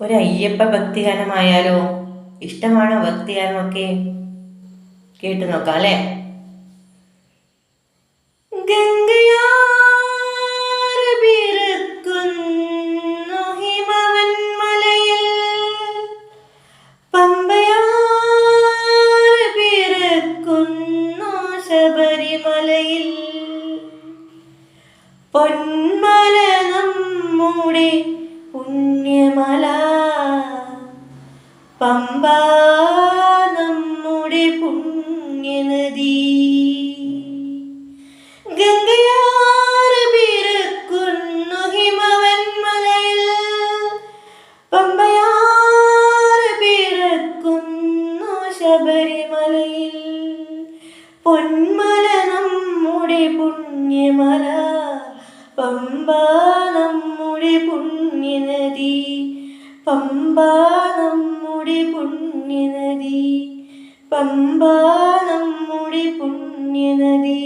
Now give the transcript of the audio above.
ഒരു അയ്യപ്പ ഭക്തിഗാനമായാലോ? ഇഷ്ടമാണോ ഭക്തിഗാനമൊക്കെ? കേട്ടു നോക്കാം അല്ലേ. ഗംഗയാറ് പിറക്കുന്നു ഹിമവൻ മലയിൽ, പമ്പയാറ് പിറക്കുന്നു ശബരിമലയിൽ. പൊന്മല നമ്മുടെ പുണ്യമല, പമ്പ നമ്മുടെ പുണ്യനദി. ഗംഗയാറ് പിറക്കുന്നു ഹിമവൻ മലയിൽ, പമ്പയാറ് പിറക്കുന്നു ശബരിമലയിൽ. പൊന്മല നമ്മുടെ പുണ്യമല, പമ്പ നമ്മുടെ പുണ്യനദി. പമ്പ നമ്മുടെ പുണ്യനദി, പമ്പ നമ്മുടെ പുണ്യനദി.